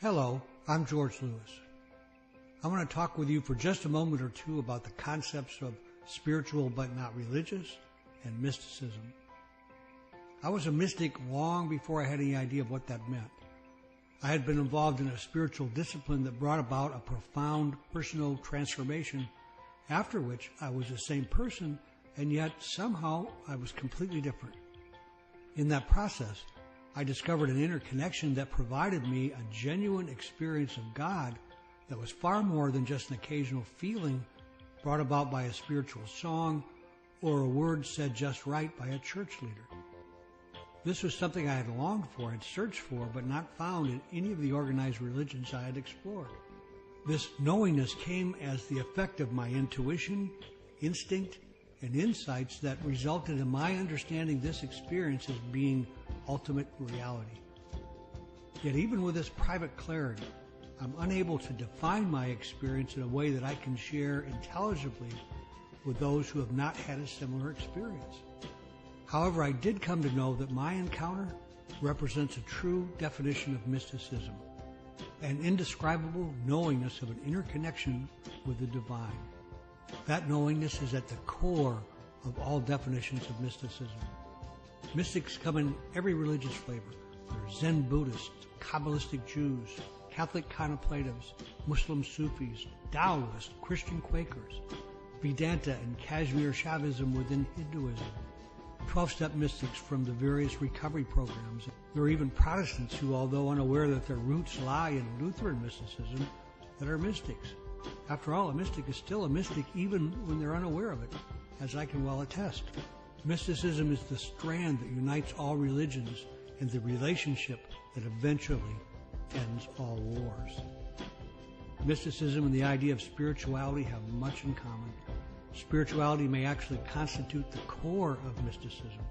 Hello, I'm George Lewis. I want to talk with you for just a moment or two about the concepts of spiritual but not religious and mysticism. I was a mystic long before I had any idea of what that meant. I had been involved in a spiritual discipline that brought about a profound personal transformation, after which I was the same person, and yet somehow I was completely different. In that process, I discovered an inner connection that provided me a genuine experience of God that was far more than just an occasional feeling brought about by a spiritual song or a word said just right by a church leader. This was something I had longed for and searched for, but not found in any of the organized religions I had explored. This knowingness came as the effect of my intuition, instinct, and insights that resulted in my understanding this experience as being ultimate reality. Yet even with this private clarity, I'm unable to define my experience in a way that I can share intelligibly with those who have not had a similar experience. However, I did come to know that my encounter represents a true definition of mysticism, an indescribable knowingness of an inner connection with the divine. That knowingness is at the core of all definitions of mysticism. Mystics come in every religious flavor. There are Zen Buddhists, Kabbalistic Jews, Catholic contemplatives, Muslim Sufis, Taoists, Christian Quakers, Vedanta and Kashmir Shaivism within Hinduism, 12-step mystics from the various recovery programs. There are even Protestants who, although unaware that their roots lie in Lutheran mysticism, that are mystics. After all, a mystic is still a mystic even when they're unaware of it, as I can well attest. Mysticism is the strand that unites all religions and the relationship that eventually ends all wars. Mysticism and the idea of spirituality have much in common. Spirituality may actually constitute the core of mysticism.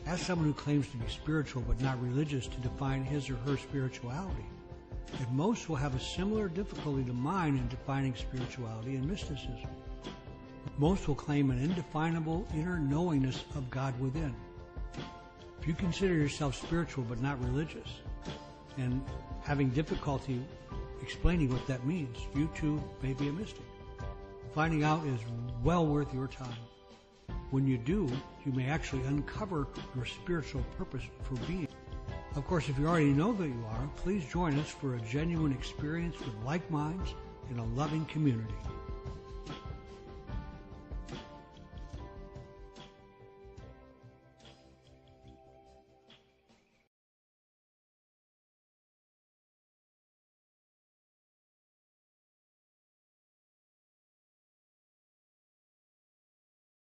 Ask someone who claims to be spiritual but not religious to define his or her spirituality, and most will have a similar difficulty to mine in defining spirituality and mysticism. Most will claim an indefinable inner knowingness of God within. If you consider yourself spiritual but not religious, and having difficulty explaining what that means, you too may be a mystic. Finding out is well worth your time. When you do, you may actually uncover your spiritual purpose for being. Of course, if you already know that you are, please join us for a genuine experience with like minds in a loving community.